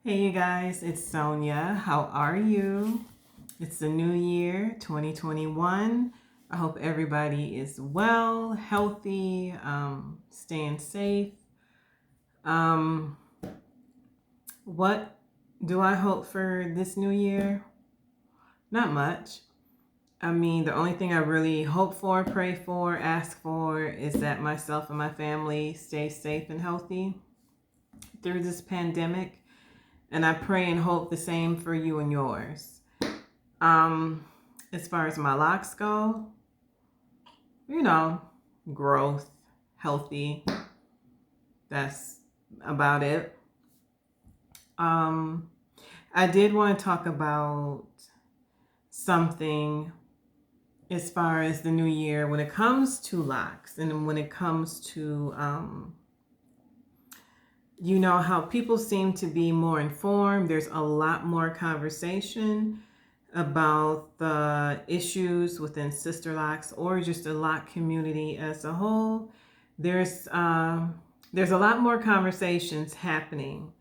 Hey you guys, it's Sonia. How are you? It's the new year, 2021. I hope everybody is well, healthy, staying safe. Um, what do I hope for this new year? Not much. I mean, the only thing I really hope for, pray for, ask for is that myself and my family stay safe and healthy through this pandemic. And I pray and hope the same for you and yours. Um, as far as my locks go, you know, growth, healthy. That's about it. Um, I did want to talk about something as far as the new year when it comes to locks and when it comes to, how people seem to be more informed. There's a lot more conversation about the issues within Sisterlocks or just the lock community as a whole. There's there's a lot more conversations happening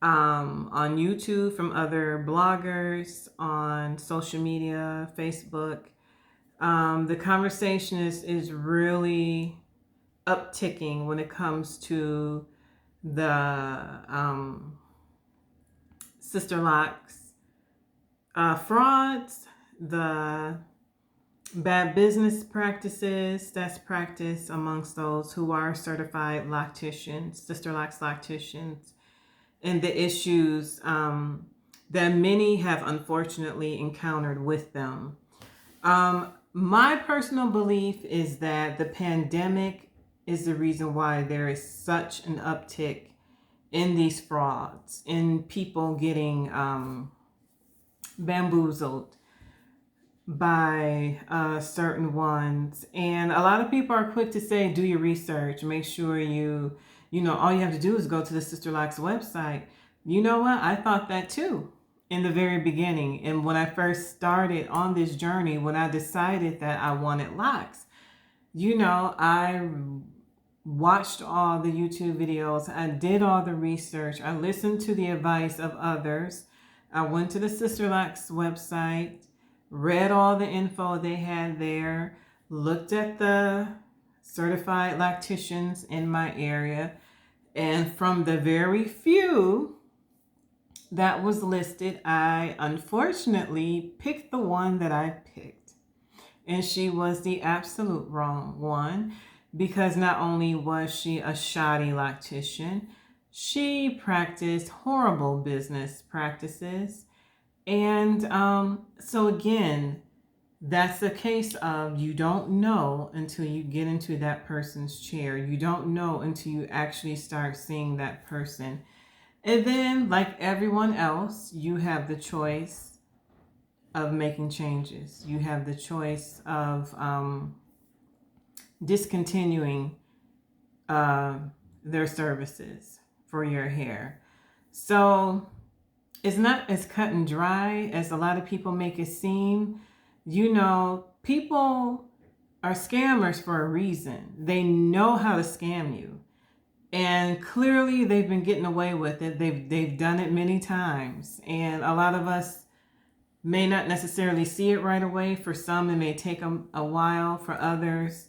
on YouTube from other bloggers, on social media, Facebook. The conversation is really upticking when it comes to the Sisterlocks frauds, the bad business practices that's practiced amongst those who are certified locticians, Sisterlocks locticians, and the issues that many have unfortunately encountered with them. My personal belief is that the pandemic is the reason why there is such an uptick in these frauds, in people getting bamboozled by certain ones. And a lot of people are quick to say, do your research, make sure all you have to do is go to the Sisterlocks website. You know what? I thought that too in the very beginning. And when I first started on this journey, when I decided that I wanted locks, I watched all the YouTube videos, I did all the research, I listened to the advice of others. I went to the Sisterlocks website, read all the info they had there, looked at the certified lacticians in my area, and from the very few that was listed, I unfortunately picked the one that I picked. And she was the absolute wrong one because not only was she a shoddy lactician, she practiced horrible business practices. And so, again, that's the case of you don't know until you get into that person's chair. You don't know until you actually start seeing that person. And then, like everyone else, you have the choice of making changes. You have the choice of discontinuing their services for your hair. So it's not as cut and dry as a lot of people make it seem. People are scammers for a reason. They know how to scam you. And clearly they've been getting away with it. They've done it many times. And a lot of us may not necessarily see it right away. For some, it may take them a while. For others,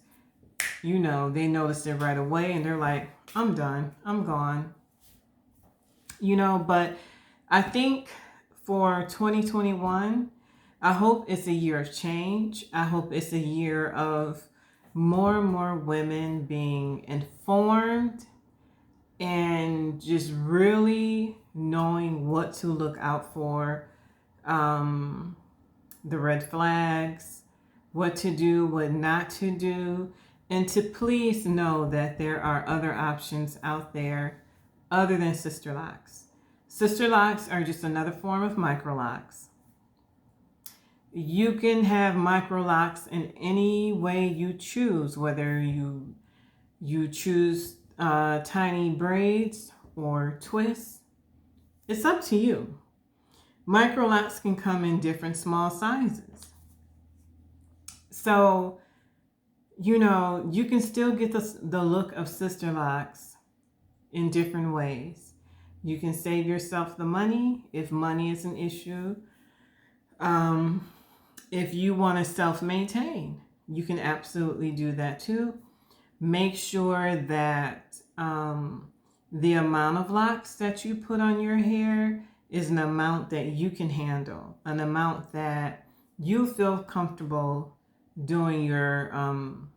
they notice it right away and they're like, I'm done. I'm gone. But I think for 2021, I hope it's a year of change. I hope it's a year of more and more women being informed and just really knowing what to look out for, the red flags, what to do, what not to do, and to please know that there are other options out there other than Sisterlocks. Sisterlocks are just another form of microlocks. You can have microlocks in any way you choose, whether you choose tiny braids or twists. It's up to you. Microlocks can come in different small sizes. So, you can still get the look of Sisterlocks in different ways. You can save yourself the money if money is an issue. Um, if you want to self-maintain, you can absolutely do that too. Make sure that the amount of locks that you put on your hair is an amount that you can handle, an amount that you feel comfortable doing your own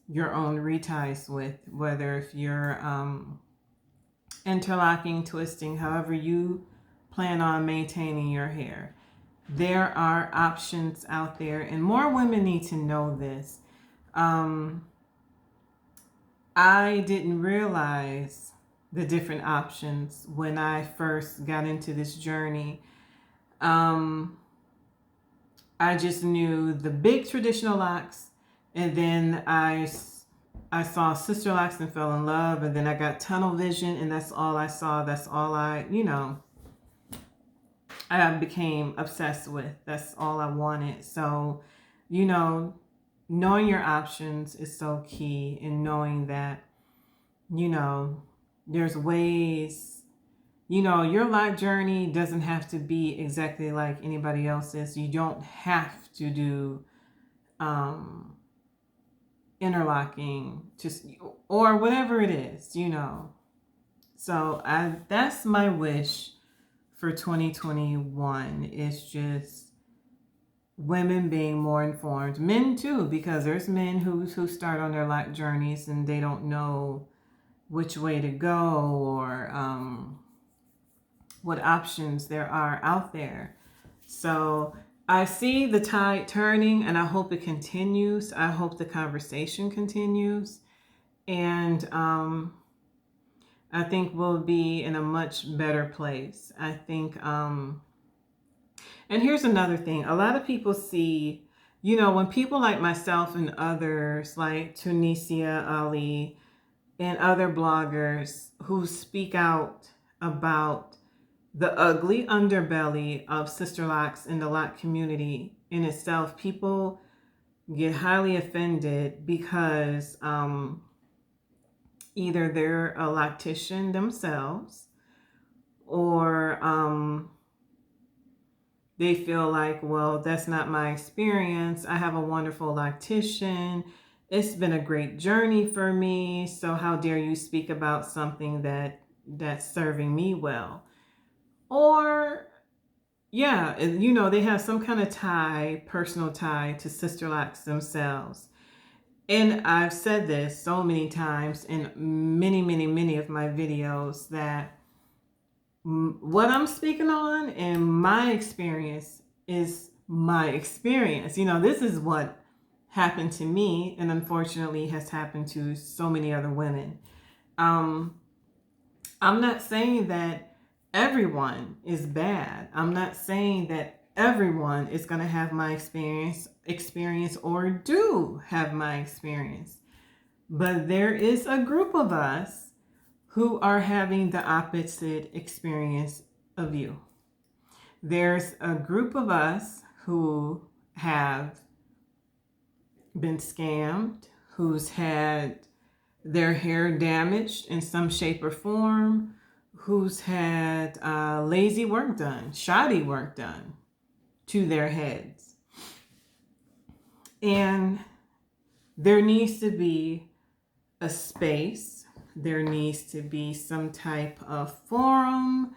reties with, whether if you're interlocking, twisting, however you plan on maintaining your hair. There are options out there, and more women need to know this. I didn't realize the different options when I first got into this journey. I just knew the big traditional locks, and then I saw Sisterlocks and fell in love, and then I got tunnel vision, and that's all I saw. That's all I became obsessed with. That's all I wanted. So, knowing your options is so key, and knowing that, there's ways, your life journey doesn't have to be exactly like anybody else's. You don't have to do interlocking just or whatever it is. So that's my wish for 2021. It's just women being more informed, men too, because there's men who start on their life journeys and they don't know which way to go, or what options there are out there. So I see the tide turning, and I hope it continues. I hope the conversation continues. And I think we'll be in a much better place. I think, and here's another thing. A lot of people see, when people like myself and others like Tunisia Ali and other bloggers who speak out about the ugly underbelly of Sisterlocks in the Loc community in itself, people get highly offended because either they're a loctician themselves, or they feel like, well, that's not my experience. I have a wonderful loctician. It's been a great journey for me. So how dare you speak about something that's serving me well? Or, yeah, they have some kind of personal tie to Sisterlocks themselves. And I've said this so many times in many, many, many of my videos that what I'm speaking on and my experience is my experience. This is what happened to me, and unfortunately has happened to so many other women. I'm not saying that everyone is bad. I'm not saying that everyone is going to have my experience or do have my experience. But there is a group of us who are having the opposite experience of you. There's a group of us who have been scammed, who's had their hair damaged in some shape or form, who's had lazy work done, shoddy work done to their heads. And there needs to be a space, there needs to be some type of forum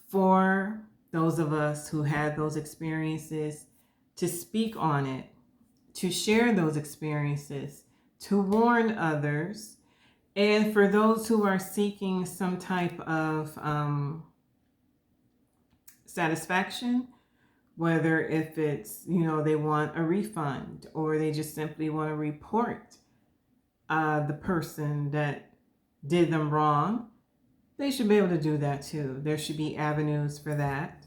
for those of us who had those experiences to speak on it, to share those experiences, to warn others, and for those who are seeking some type of satisfaction, whether if it's, they want a refund or they just simply want to report the person that did them wrong, they should be able to do that too. There should be avenues for that.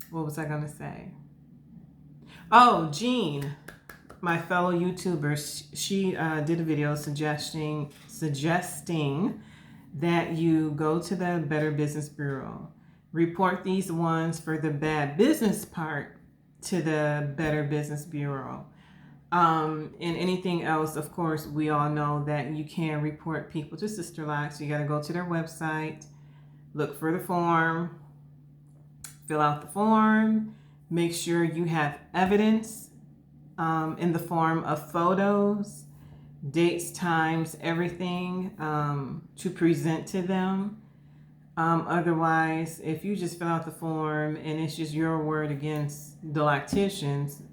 What was I going to say? Oh, Jean, my fellow YouTuber, she did a video suggesting that you go to the Better Business Bureau, report these ones for the bad business part to the Better Business Bureau. And anything else, of course, we all know that you can report people to Sisterlocks. You got to go to their website, look for the form, fill out the form, make sure you have evidence in the form of photos, dates, times, everything to present to them. Otherwise, if you just fill out the form and it's just your word against the lacticians,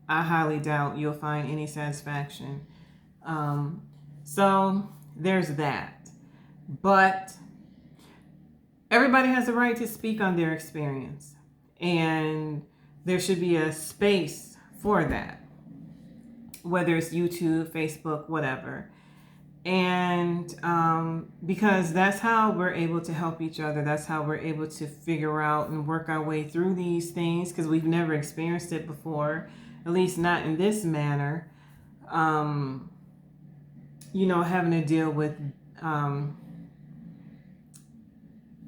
I highly doubt you'll find any satisfaction. So there's that. But everybody has the right to speak on their experience, and there should be a space for that, whether it's YouTube, Facebook, whatever. And because that's how we're able to help each other. That's how we're able to figure out and work our way through these things, because we've never experienced it before, at least not in this manner. Having to deal with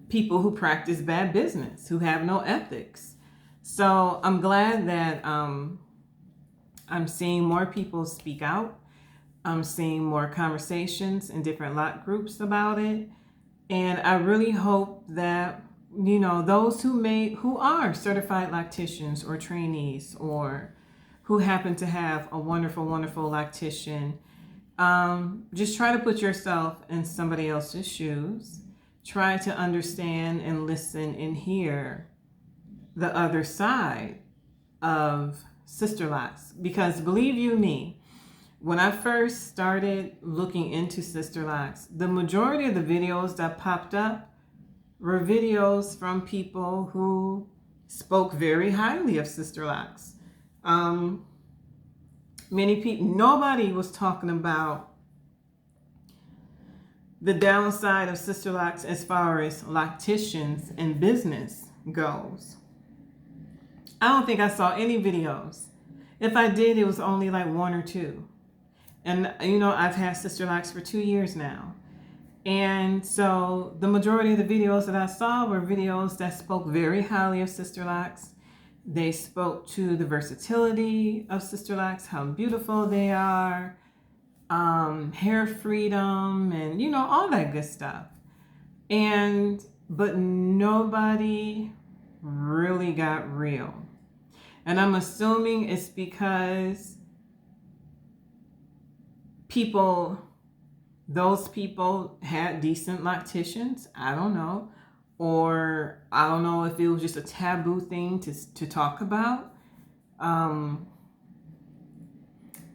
people who practice bad business, who have no ethics. So I'm glad that I'm seeing more people speak out. I'm seeing more conversations in different lot groups about it. And I really hope that, those who are certified lacticians or trainees, or who happen to have a wonderful, wonderful lactician, just try to put yourself in somebody else's shoes. Try to understand and listen and hear the other side of Sisterlocks. Because believe you me, when I first started looking into Sisterlocks, the majority of the videos that popped up were videos from people who spoke very highly of Sisterlocks. Many people, nobody was talking about the downside of Sisterlocks as far as lacticians and business goes. I don't think I saw any videos. If I did, it was only like one or two. And, I've had Sisterlocks for 2 years now. And so the majority of the videos that I saw were videos that spoke very highly of Sisterlocks. They spoke to the versatility of Sisterlocks, how beautiful they are, hair freedom, and, all that good stuff. But nobody really got real. And I'm assuming it's because those people had decent lacticians. I don't know. Or I don't know if it was just a taboo thing to talk about.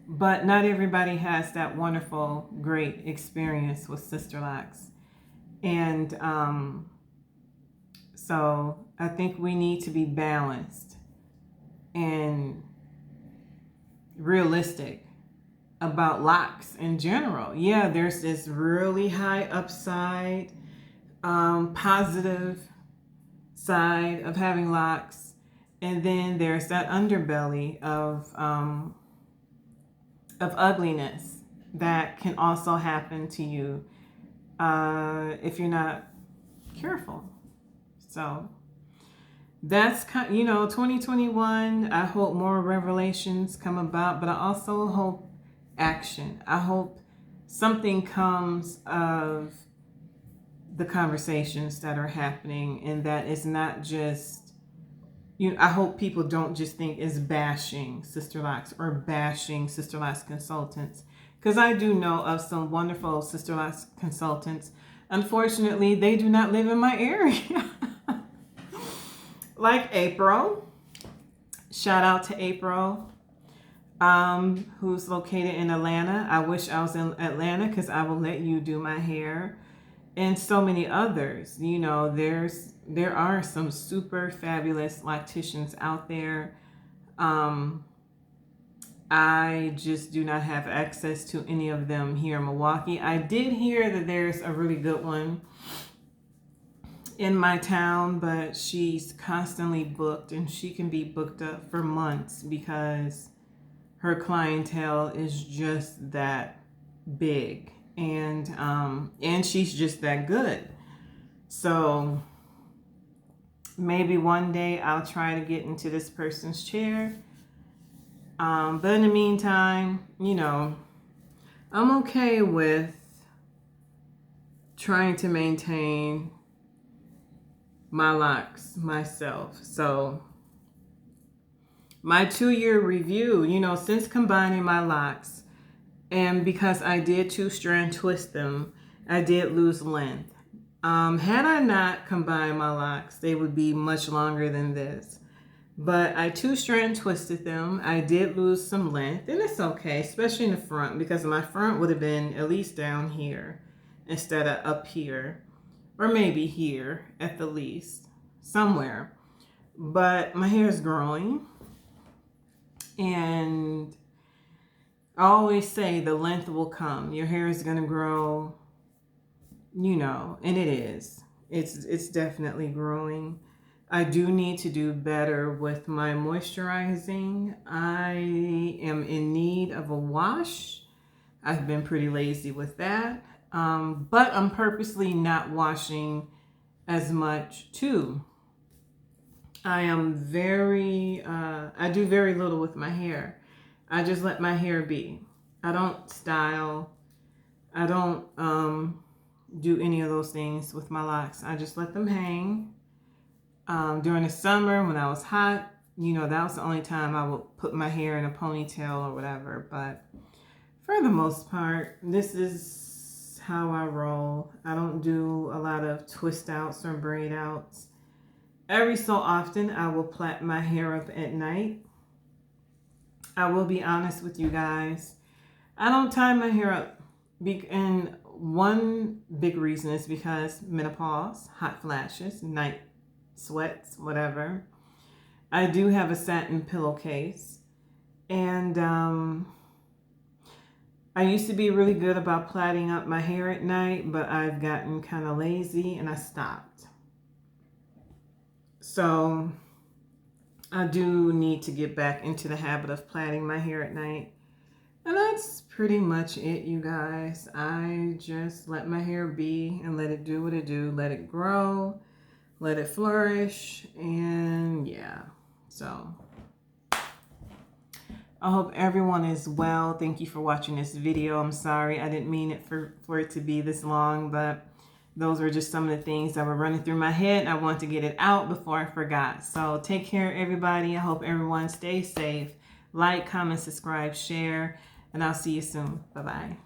But not everybody has that wonderful, great experience with Sisterlocks. And so I think we need to be balanced and realistic about locks in general. Yeah, there's this really high upside, positive side of having locks, and then there's that underbelly of ugliness that can also happen to you if you're not careful. So that's 2021. I hope more revelations come about, but I also hope action. I hope something comes of the conversations that are happening, and that it's not just, I hope people don't just think it's bashing Sisterlocks or bashing Sisterlocks consultants, because I do know of some wonderful Sisterlocks consultants. Unfortunately, they do not live in my area. Like April. Shout out to April, who's located in Atlanta. I wish I was in Atlanta, because I will let you do my hair. And so many others. There are some super fabulous lacticians out there. I just do not have access to any of them here in Milwaukee. I did hear that there's a really good one in my town, but she's constantly booked, and she can be booked up for months because her clientele is just that big, and she's just that good. So maybe one day I'll try to get into this person's chair But in the meantime, you know, I'm okay with trying to maintain my locks myself. So my 2-year review, you know, since combining my locks, and because I did 2-strand twist them, I did lose length. Had I not combined my locks, they would be much longer than this. But I 2-strand twisted them. I did lose some length, and it's okay, especially in the front, because my front would have been at least down here instead of up here, or maybe here at the least, somewhere. But my hair is growing, and I always say the length will come. Your hair is going to grow, you know, and it is. It's definitely growing. I do need to do better with my moisturizing. I am in need of a wash. I've been pretty lazy with that. But I'm purposely not washing as much too. I do very little with my hair. I just let my hair be. I don't style. I don't do any of those things with my locks. I just let them hang. During the summer when I was hot, you know, that was the only time I would put my hair in a ponytail or whatever. But for the most part, this is how I roll. I don't do a lot of twist outs or braid outs. Every so often, I will plait my hair up at night. I will be honest with you guys. I don't tie my hair up. And one big reason is because menopause, hot flashes, night sweats, whatever. I do have a satin pillowcase. And I used to be really good about plaiting up my hair at night, but I've gotten kind of lazy and I stopped. So I do need to get back into the habit of plaiting my hair at night. And that's pretty much it, you guys. I just let my hair be and let it do what it do. Let it grow, let it flourish, and yeah. So I hope everyone is well. Thank you for watching this video. I'm sorry I didn't mean it for it to be this long, but those were just some of the things that were running through my head, and I wanted to get it out before I forgot. So take care, everybody. I hope everyone stays safe. Like, comment, subscribe, share, and I'll see you soon. Bye-bye.